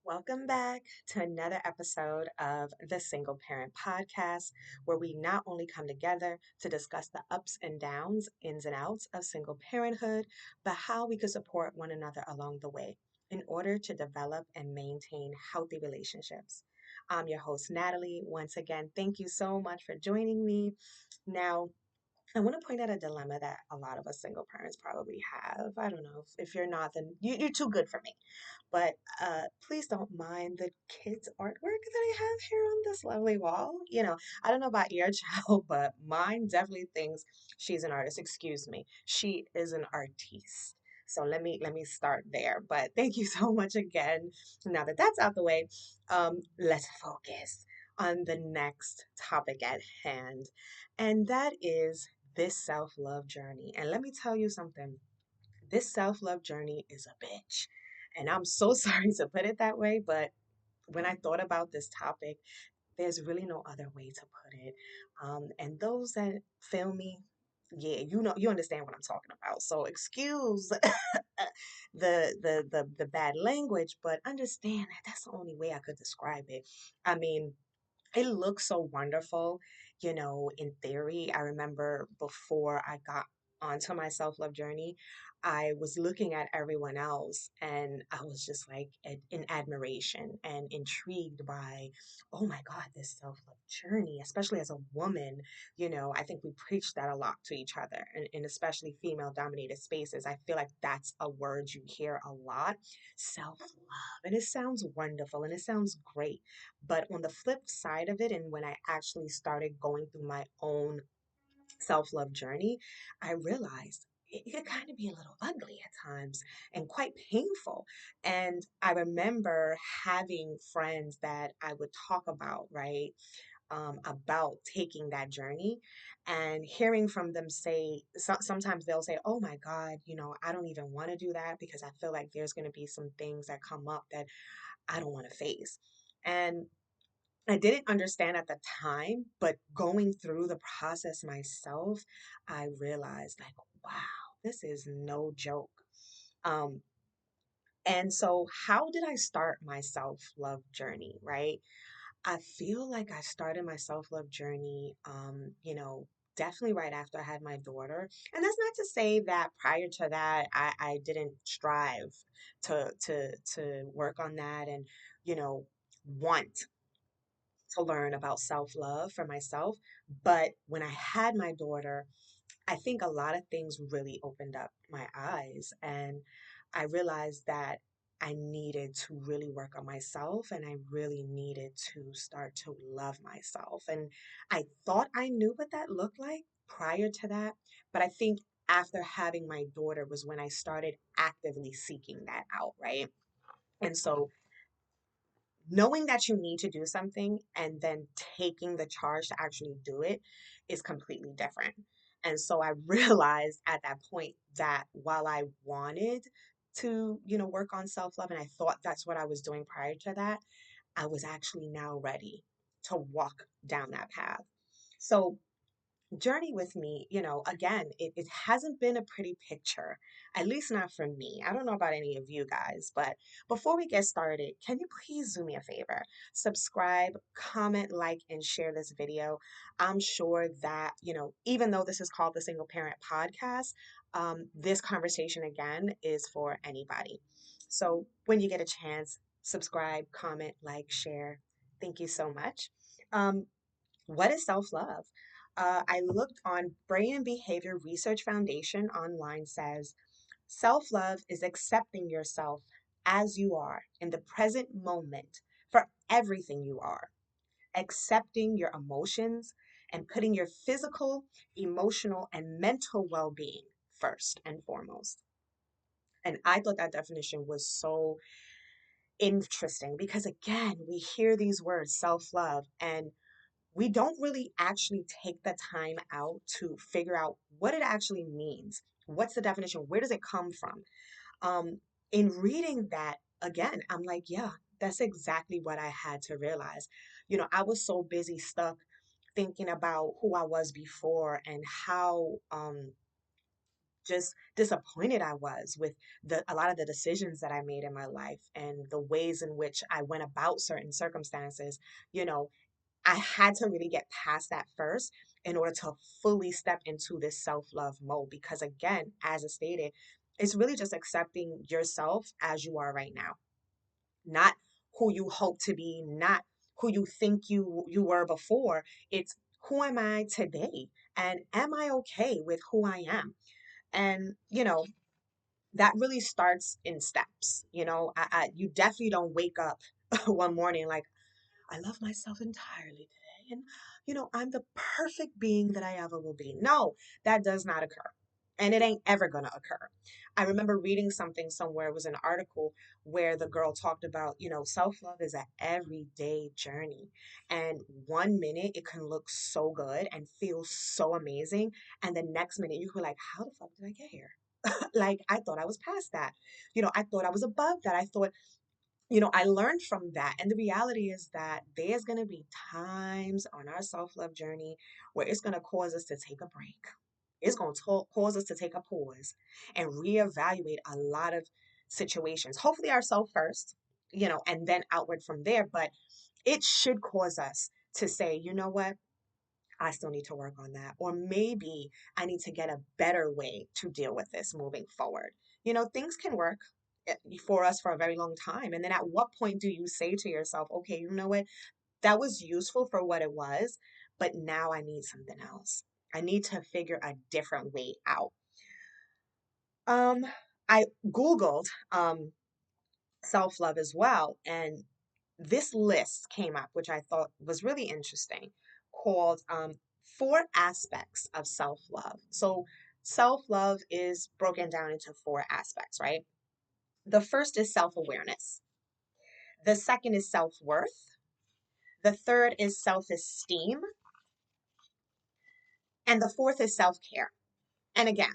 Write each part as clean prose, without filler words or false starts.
Welcome back to another episode of the Single Parent Podcast, where we not only come together to discuss the ups and downs, ins and outs of single parenthood, but how we could support one another along the way in order to develop and maintain healthy relationships. I'm your host, Natalie. Once again, thank you so much for joining me. Now, I want to point out a dilemma that a lot of us single parents probably have. I don't know if you're not, then you're too good for me. But please don't mind the kids' artwork that I have here on this lovely wall. I don't know about your child, but mine definitely thinks she's an artist. Excuse me, she is an artiste. So let me start there. But thank you so much again. Now that that's out the way, let's focus on the next topic at hand, and that is this self-love journey. And let me tell you something. This self-love journey is a bitch. And I'm so sorry to put it that way, but when I thought about this topic, there's really no other way to put it. And those that feel me, yeah, you understand what I'm talking about. So excuse the bad language, but understand that that's the only way I could describe it. I mean, it looks so wonderful, in theory. I remember before I got onto my self love journey, I was looking at everyone else and I was just like in admiration and intrigued by, oh my God, this self love journey, especially as a woman. I think we preach that a lot to each other, and especially female dominated spaces. I feel like that's a word you hear a lot, self love. And it sounds wonderful and it sounds great. But on the flip side of it, and when I actually started going through my own self love journey, I realized it could kind of be a little ugly at times and quite painful. And I remember having friends that I would talk about, right? About taking that journey and hearing from them say, sometimes they'll say, oh my God, I don't even want to do that because I feel like there's going to be some things that come up that I don't want to face. And I didn't understand at the time, but going through the process myself, I realized like, wow, this is no joke. Um, and so how did I start my self-love journey, right? I feel like I started my self-love journey, definitely right after I had my daughter. And that's not to say that prior to that I didn't strive to work on that and, want to learn about self love for myself. But when I had my daughter, I think a lot of things really opened up my eyes. And I realized that I needed to really work on myself and I really needed to start to love myself. And I thought I knew what that looked like prior to that. But I think after having my daughter was when I started actively seeking that out, right? And so knowing that you need to do something and then taking the charge to actually do it is completely different. And so I realized at that point that while I wanted to, work on self love, and I thought that's what I was doing prior to that, I was actually now ready to walk down that path. So journey with me, again, it hasn't been a pretty picture, at least not for me. I don't know about any of you guys, but before we get started, can you please do me a favor? Subscribe, comment, like, and share this video. I'm sure that, even though this is called the Single Parent Podcast, this conversation again is for anybody. So when you get a chance, subscribe, comment, like, share. Thank you so much. Um, what is self love? I looked on Brain and Behavior Research Foundation online says self love is accepting yourself as you are in the present moment for everything you are, accepting your emotions and putting your physical, emotional, and mental well being first and foremost. And I thought that definition was so interesting because, again, we hear these words self love and we don't really actually take the time out to figure out what it actually means. What's the definition? Where does it come from? Um, in reading that again, I'm like, yeah, that's exactly what I had to realize. I was so busy stuck thinking about who I was before and how just disappointed I was with a lot of the decisions that I made in my life and the ways in which I went about certain circumstances. You know, I had to really get past that first in order to fully step into this self-love mode, because again, as I stated, it's really just accepting yourself as you are right now, not who you hope to be, not who you think you were before. It's who am I today? And am I okay with who I am? And that really starts in steps. You definitely don't wake up one morning like, I love myself entirely today. And, I'm the perfect being that I ever will be. No, that does not occur. And it ain't ever going to occur. I remember reading something somewhere, it was an article where the girl talked about, self love is an everyday journey. And one minute it can look so good and feel so amazing. And the next minute you feel like, how the fuck did I get here? Like, I thought I was past that. I thought I was above that. I thought, I learned from that. And the reality is that there's going to be times on our self love journey where it's going to cause us to take a break. It's going to cause us to take a pause and reevaluate a lot of situations. Hopefully, ourselves first, and then outward from there. But it should cause us to say, you know what? I still need to work on that. Or maybe I need to get a better way to deal with this moving forward. Things can work for us for a very long time. And then at what point do you say to yourself, okay, you know what? That was useful for what it was, but now I need something else. I need to figure a different way out. Um, I Googled self love as well, and this list came up, which I thought was really interesting, called Four Aspects of Self Love. So, self love is broken down into four aspects, right? The first is self awareness, the second is self worth, the third is self esteem, and the fourth is self care. And again,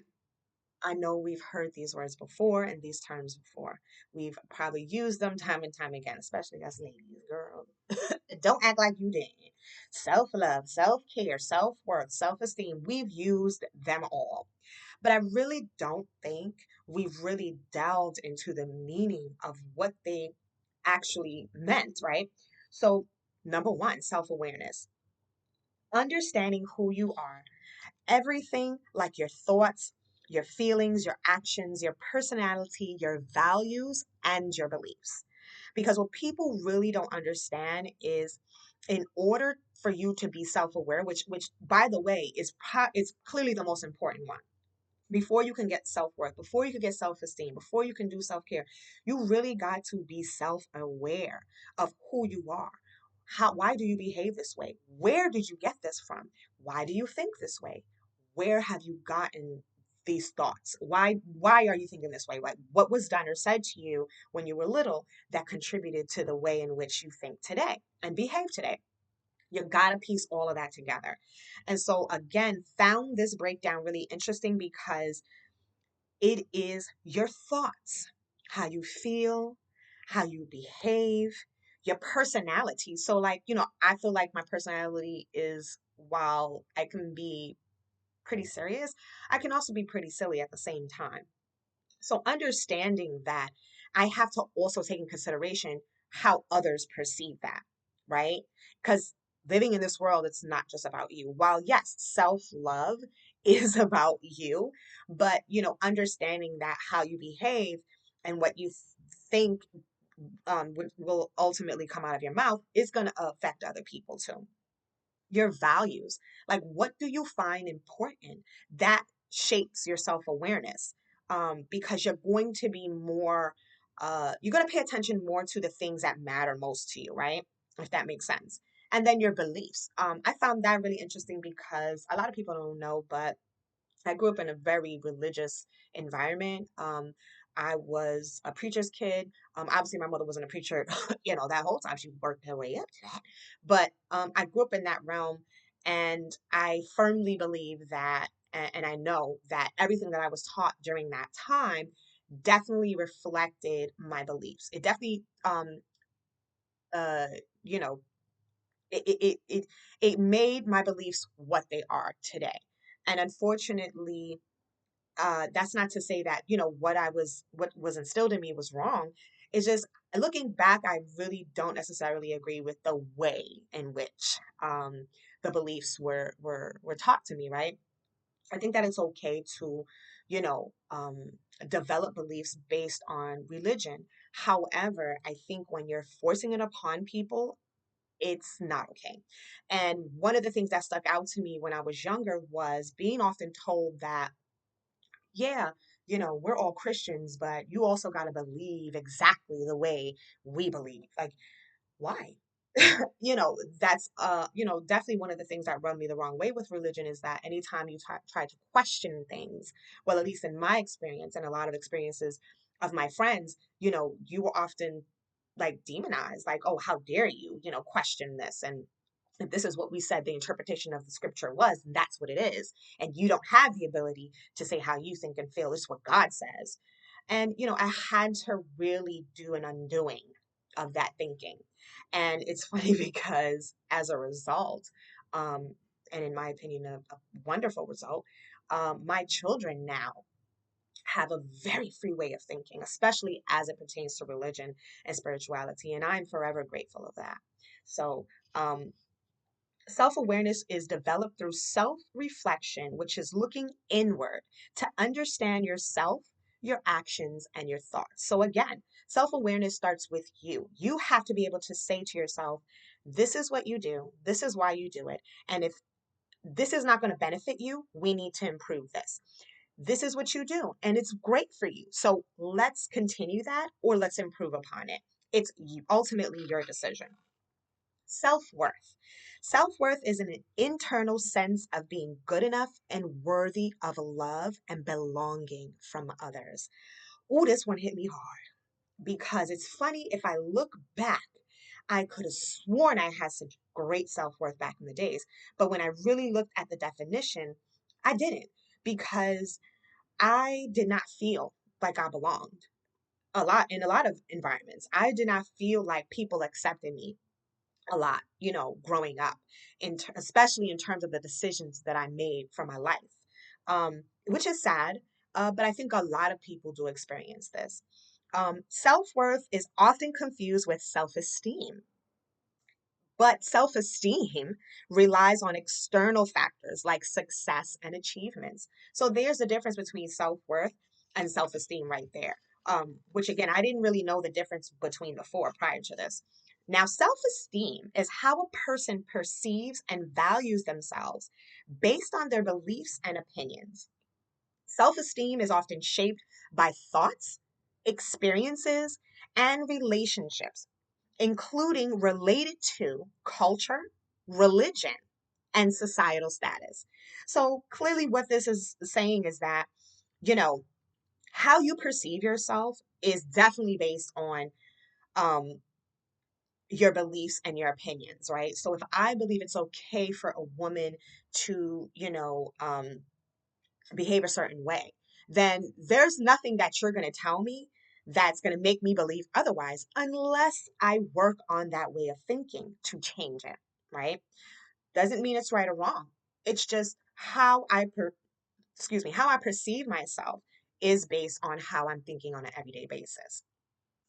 I know we've heard these words before and these terms before. We've probably used them time and time again, especially us ladies, girl. Don't act like you didn't. Self love, self care, self worth, self esteem. We've used them all. But I really don't think we've really delved into the meaning of what they actually meant, right? So, number one, self awareness. Understanding who you are, everything like your thoughts, your feelings, your actions, your personality, your values, and your beliefs. Because what people really don't understand is, in order for you to be self-aware, which by the way is clearly the most important one, before you can get self-worth, before you can get self-esteem, before you can do self-care, you really got to be self-aware of who you are. Why do you behave this way? Where did you get this from? Why do you think this way? Where have you gotten these thoughts? Why are you thinking this way? What was done or said to you when you were little that contributed to the way in which you think today and behave today? You got to piece all of that together. And so, again, found this breakdown really interesting because it is your thoughts, how you feel, how you behave, your personality. So, like, I feel like my personality is, while I can be pretty serious, I can also be pretty silly at the same time. So understanding that, I have to also take in consideration how others perceive that, right? Because living in this world, it's not just about you. While yes, self-love is about you, but understanding that how you behave and what you think will ultimately come out of your mouth is going to affect other people too. Your values, like what do you find important, that shapes your self-awareness, because you're going to be more you're going to pay attention more to the things that matter most to you, right? If that makes sense. And then your beliefs, I found that really interesting because a lot of people don't know, but I grew up in a very religious environment. I was a preacher's kid. Obviously, my mother wasn't a preacher, that whole time. She worked her way up to that. But I grew up in that realm, and I firmly believe that, and I know that everything that I was taught during that time definitely reflected my beliefs. It definitely, uh, you know, it made my beliefs what they are today. And unfortunately, That's not to say that, what was instilled in me was wrong. It's just looking back, I really don't necessarily agree with the way in which the beliefs were taught to me, right? I think that it's okay to, you know, develop beliefs based on religion. However, I think when you're forcing it upon people, it's not okay. And one of the things that stuck out to me when I was younger was being often told that, yeah, we're all Christians, but you also got to believe exactly the way we believe. Like, why? That's definitely one of the things that run me the wrong way with religion is that anytime you try to question things, well, at least in my experience and a lot of experiences of my friends, you were often like demonized, like, oh, how dare you, question this. And if this is what we said the interpretation of the scripture was, that's what it is. And you don't have the ability to say how you think and feel. It's what God says. And, I had to really do an undoing of that thinking. And it's funny because as a result, um, and in my opinion, a wonderful result, my children now have a very free way of thinking, especially as it pertains to religion and spirituality. And I'm forever grateful of that. So, self awareness is developed through self reflection, which is looking inward to understand yourself, your actions, and your thoughts. So, again, self awareness starts with you. You have to be able to say to yourself, this is what you do, this is why you do it. And if this is not going to benefit you, we need to improve this. This is what you do, and it's great for you. So, let's continue that or let's improve upon it. It's ultimately your decision. Self worth. Self worth is an internal sense of being good enough and worthy of love and belonging from others. Oh, this one hit me hard because it's funny. If I look back, I could have sworn I had such great self worth back in the days. But when I really looked at the definition, I didn't because I did not feel like I belonged in a lot of environments. I did not feel like people accepted me a lot, growing up, especially in terms of the decisions that I made for my life, which is sad. But I think a lot of people do experience this. Self worth is often confused with self esteem. But self esteem relies on external factors like success and achievements. So there's a difference between self worth and self esteem right there. Which again, I didn't really know the difference between the four prior to this. Now, self esteem is how a person perceives and values themselves based on their beliefs and opinions. Self esteem is often shaped by thoughts, experiences, and relationships, including related to culture, religion, and societal status. So clearly, what this is saying is that, you know, how you perceive yourself is definitely based on um, your beliefs and your opinions, right? So if I believe it's okay for a woman to, behave a certain way, then there's nothing that you're going to tell me that's going to make me believe otherwise unless I work on that way of thinking to change it, right? Doesn't mean it's right or wrong. It's just how I perceive myself is based on how I'm thinking on an everyday basis.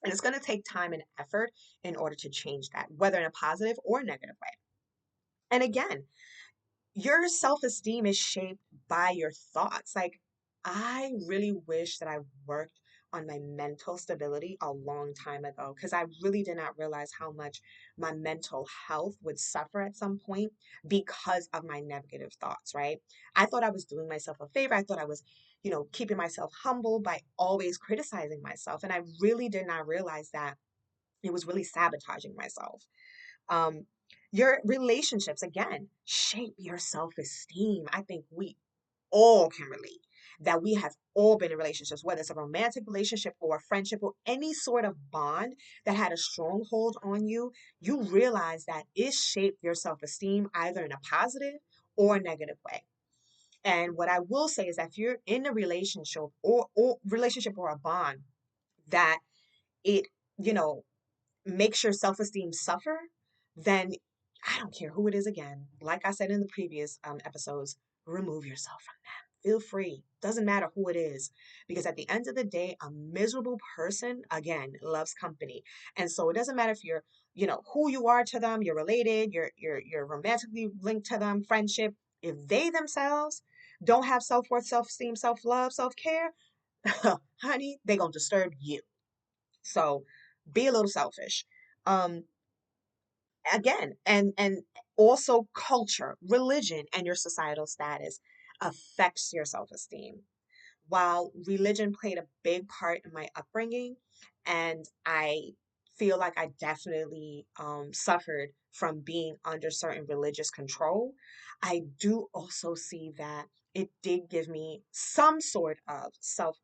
And it's going to take time and effort in order to change that, whether in a positive or negative way. And again, your self esteem is shaped by your thoughts. Like, I really wish that I worked on my mental stability a long time ago because I really did not realize how much my mental health would suffer at some point because of my negative thoughts, right? I thought I was doing myself a favor. I thought I was, keeping myself humble by always criticizing myself. And I really did not realize that it was really sabotaging myself. um, your relationships, again, shape your self esteem. I think we all can relate that we have all been in relationships, whether it's a romantic relationship or a friendship or any sort of bond that had a stronghold on you. You realize that it shaped your self esteem either in a positive or a negative way. And what I will say is that if you're in a relationship or a bond that it, you know, makes your self esteem suffer, then I don't care who it is again. Like I said in the previous episodes, remove yourself from. feel free. Doesn't matter who it is. Because at the end of the day, a miserable person, again, loves company. And so it doesn't matter if you're, who you are to them, you're related, you're romantically linked to them, friendship. If they themselves don't have self-worth, self-esteem, self-love, self-care, honey, they're gonna disturb you. So be a little selfish. Um, again, and also culture, religion, and your societal status affects your self-esteem. While religion played a big part in my upbringing, and I feel like I definitely suffered from being under certain religious control, I do also see that it did give me some sort of self,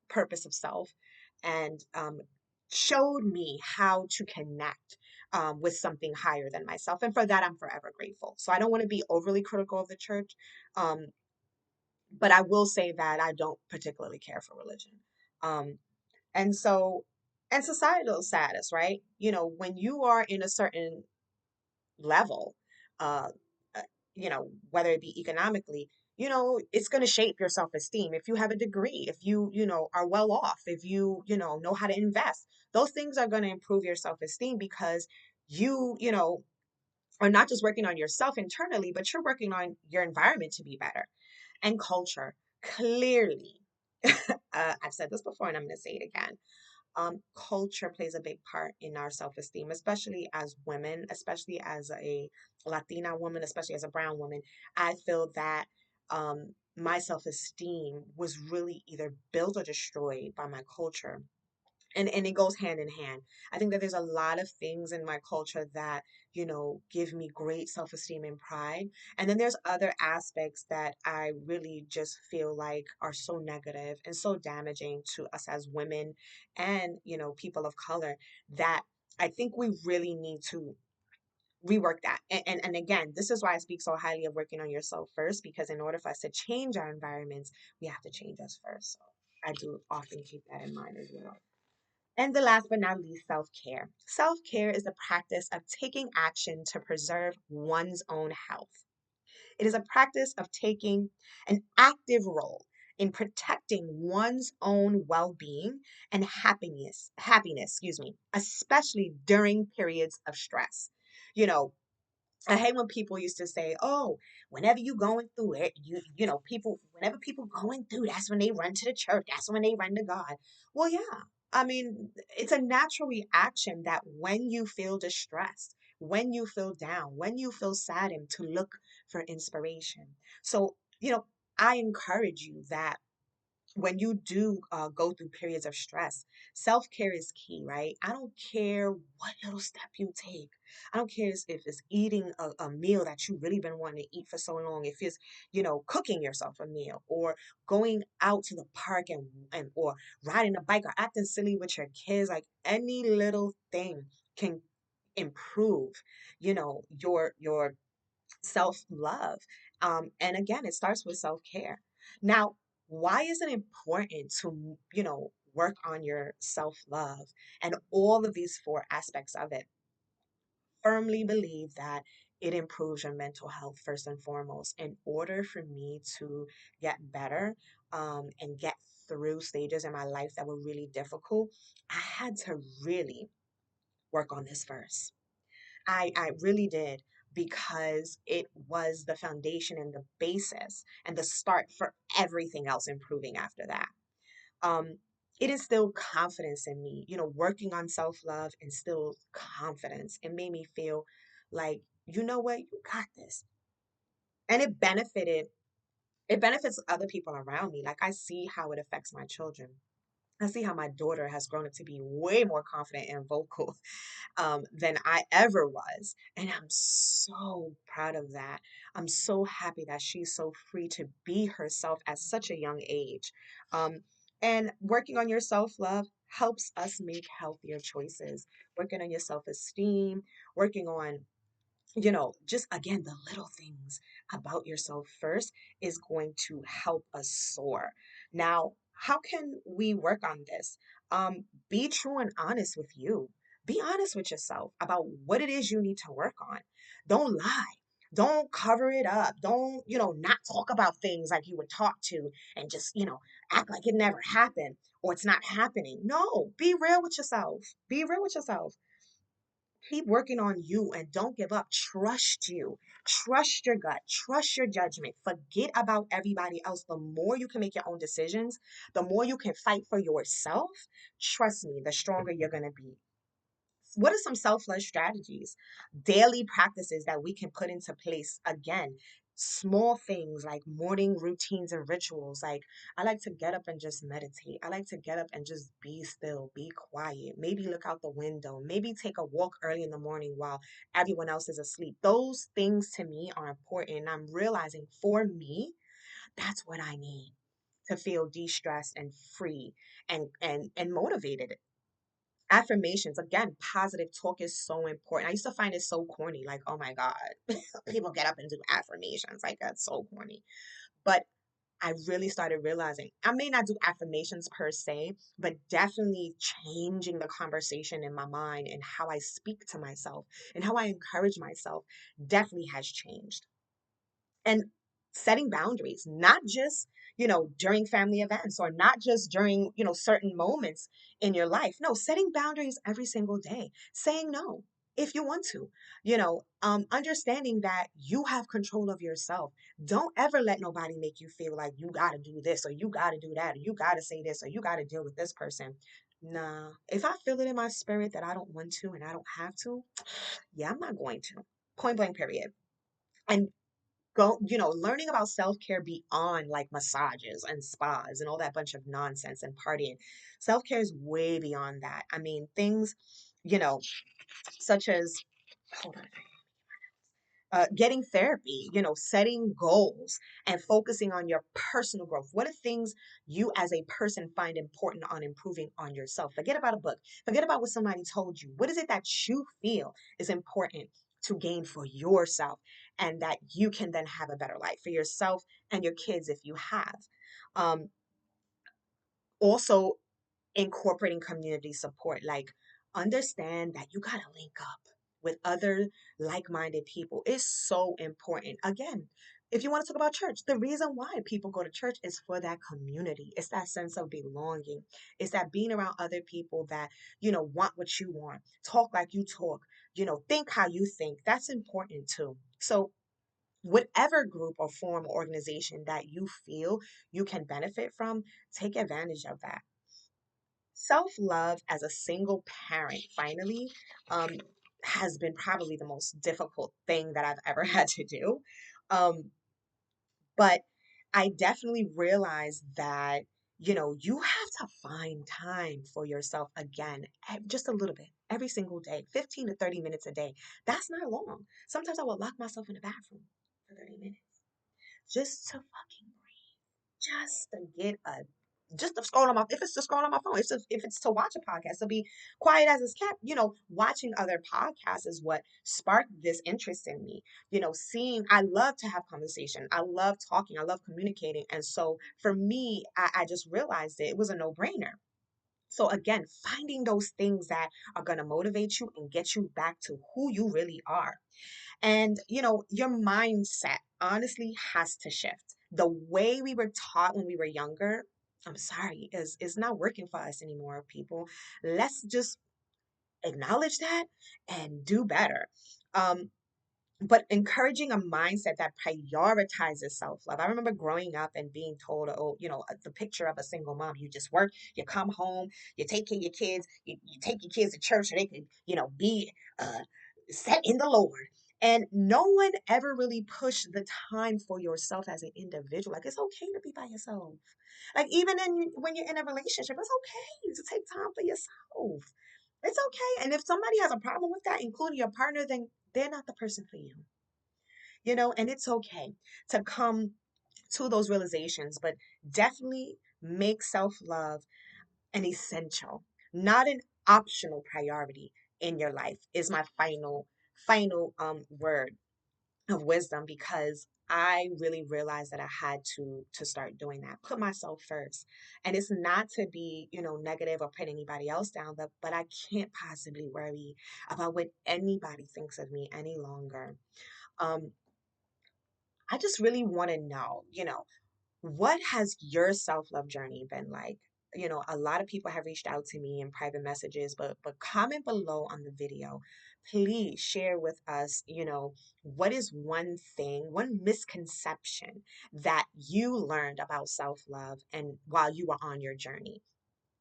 purpose of self, and showed me how to connect with something higher than myself. And for that, I'm forever grateful. So I don't want to be overly critical of the church. Um, but I will say that I don't particularly care for religion. Um, and so, and societal status, right? When you are in a certain level, uh, uh, whether it be economically, it's going to shape your self-esteem. If you have a degree, if you are well off, if you know how to invest, those things are going to improve your self-esteem because you are not just working on yourself internally, but you're working on your environment to be better. And culture, clearly, I've said this before and I'm going to say it again. Culture plays a big part in our self-esteem, especially as women, especially as a Latina woman, especially as a brown woman. I feel that my self-esteem was really either built or destroyed by my culture, and it goes hand in hand. I think that there's a lot of things in my culture that give me great self-esteem and pride, and then there's other aspects that I really just feel like are so negative and so damaging to us as women and people of color, that I think we really need to rework that. And again, this is why I speak so highly of working on yourself first, because in order for us to change our environments, we have to change us first. So I do often keep that in mind as well. And the last but not least, self care. Self care is the practice of taking action to preserve one's own health. It is a practice of taking an active role in protecting one's own well-being and happiness, especially during periods of stress. You know, I hate when people used to say, "Oh, whenever you going through it, people, whenever people going through, that's when they run to the church. That's when they run to God." Well, yeah. I mean, it's a natural reaction that when you feel distressed, when you feel down, when you feel saddened, to look for inspiration. So, I encourage you that when you do go through periods of stress, self care is key, right? I don't care what little step you take. I don't care if it's eating a meal that you really been wanting to eat for so long. If it's, cooking yourself a meal, or going out to the park and or riding a bike, or acting silly with your kids, like any little thing can improve, your self love. And again, it starts with self care. Now, why is it important to, work on your self love and all of these four aspects of it? Firmly believe that it improves your mental health first and foremost. In order for me to get better and get through stages in my life that were really difficult, I had to really work on this first. I really did, because it was the foundation and the basis and the start for everything else improving after that. Um, it instilled confidence in me, working on self love instilled confidence. It made me feel like, you know what, you got this. And it benefits other people around me. Like, I see how it affects my children. I see how my daughter has grown up to be way more confident and vocal than I ever was. And I'm so proud of that. I'm so happy that she's so free to be herself at such a young age. Um, and working on your self love helps us make healthier choices. Working on your self esteem, working on just again, the little things about yourself first is going to help us soar. Now, how can we work on this? Be true and honest with you. Be honest with yourself about what it is you need to work on. Don't lie. Don't cover it up. Don't, not talk about things like you were taught to and just, act like it never happened or it's not happening. No, be real with yourself. Be real with yourself. Keep working on you and don't give up. Trust you. Trust your gut. Trust your judgment. Forget about everybody else. The more you can make your own decisions, the more you can fight for yourself. Trust me, the stronger you're going to be. What are some self-love strategies, daily practices that we can put into place? Again, small things like morning routines and rituals. Like, I like to get up and just meditate. I like to get up and just be still, be quiet, maybe look out the window, maybe take a walk early in the morning while everyone else is asleep. Those things to me are important, and I'm realizing for me that's what I need to feel de-stressed and free and motivated. Affirmations, again, positive talk is so important. I used to find it so corny, like, oh my God, people get up and do affirmations. Like, that's so corny. But I really started realizing I may not do affirmations per se, but definitely changing the conversation in my mind and how I speak to myself and how I encourage myself definitely has changed. And setting boundaries, not just, during family events or not just during, certain moments in your life. No, setting boundaries every single day, saying no if you want to, understanding that you have control of yourself. Don't ever let nobody make you feel like you got to do this or you got to do that or you got to say this or you got to deal with this person. Nah, if I feel it in my spirit that I don't want to and I don't have to, yeah, I'm not going to. Point blank, period. And learning about self-care beyond like massages and spas and all that bunch of nonsense and partying. Self-care is way beyond that. I mean, things, you know, such as, hold on, getting therapy, setting goals and focusing on your personal growth. What are things you as a person find important on improving on yourself? Forget about a book. Forget about what somebody told you. What is it that you feel is important to gain for yourself and that you can then have a better life for yourself and your kids if you have? Um, Also, incorporating community support, like understand that you got to link up with other like-minded people is so important. Again, if you want to talk about church, the reason why people go to church is for that community. It's that sense of belonging. It's that being around other people that, want what you want, talk like you talk, think how you think. That's important too. So whatever group or form or organization that you feel you can benefit from, take advantage of that. Self-love as a single parent, finally, um, has been probably the most difficult thing that I've ever had to do. Um, but I definitely realized that, you have to find time for yourself again, just a little bit every single day, 15 to 30 minutes a day. That's not long. Sometimes I will lock myself in the bathroom for 30 minutes just to fucking just to get a just to scroll on my if it's to scroll on my phone, if it's to watch a podcast, to be quiet as it's kept. Watching other podcasts is what sparked this interest in me. Seeing I love to have conversation. I love talking. I love communicating. And so for me, I just realized it was a no-brainer. So again, finding those things that are going to motivate you and get you back to who you really are. And, your mindset honestly has to shift. The way we were taught when we were younger, I'm sorry, is not working for us anymore, people. Let's just acknowledge that and do better. Um, but encouraging a mindset that prioritizes self-love. I remember growing up and being told, oh, the picture of a single mom, you just work, you come home, you take care of your kids, you take your kids to church so they can, be uh, set in the Lord. And no one ever really pushed the time for yourself as an individual. Like, it's okay to be by yourself. Like, even when you're in a relationship, it's okay to take time for yourself. It's okay. And if somebody has a problem with that, including your partner, then they're not the person for you. And it's okay to come to those realizations, but definitely make self-love an essential, not an optional priority in your life is my final word of wisdom, because I really realized that I had to start doing that. Put myself first. And it's not to be, negative or put anybody else down, but I can't possibly worry about what anybody thinks of me any longer. Um, I just really want to know, what has your self-love journey been like? A lot of people have reached out to me in private messages, but comment below on the video. Please share with us, what is one thing, one misconception that you learned about self-love and while you were on your journey.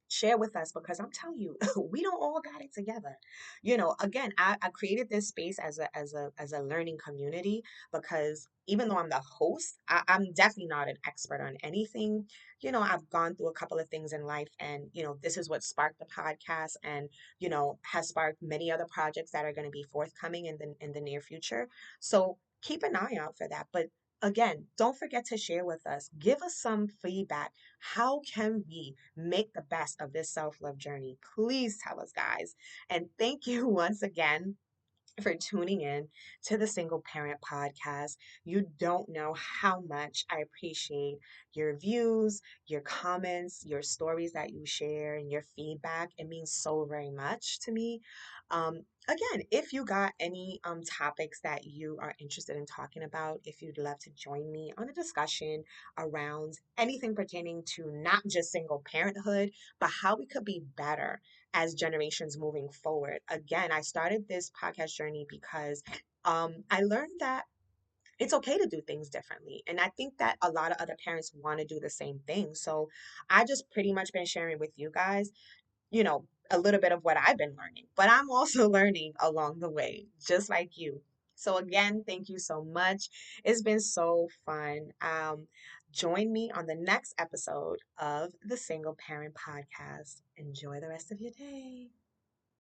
Share with us, because I'm telling you, we don't all got it together. Again, I created this space as a learning community, because even though I'm the host, I'm definitely not an expert on anything. I've gone through a couple of things in life, and this is what sparked the podcast, and has sparked many other projects that are going to be forthcoming in the near future. So keep an eye out for that. But again, don't forget to share with us. Give us some feedback. How can we make the best of this self love journey? Please tell us, guys. And thank you once again for tuning in to the Single Parent Podcast. You don't know how much I appreciate your views, your comments, your stories that you share, and your feedback. It means so very much to me. Again, if you got any topics that you are interested in talking about, if you'd love to join me on a discussion around anything pertaining to not just single parenthood, but how we could be better as generations moving forward. Again, I started this podcast journey because I learned that it's okay to do things differently. And I think that a lot of other parents want to do the same thing. So I just pretty much been sharing with you guys, a little bit of what I've been learning, but I'm also learning along the way, just like you. So again, thank you so much. It's been so fun. Join me on the next episode of the Single Parent Podcast. Enjoy the rest of your day.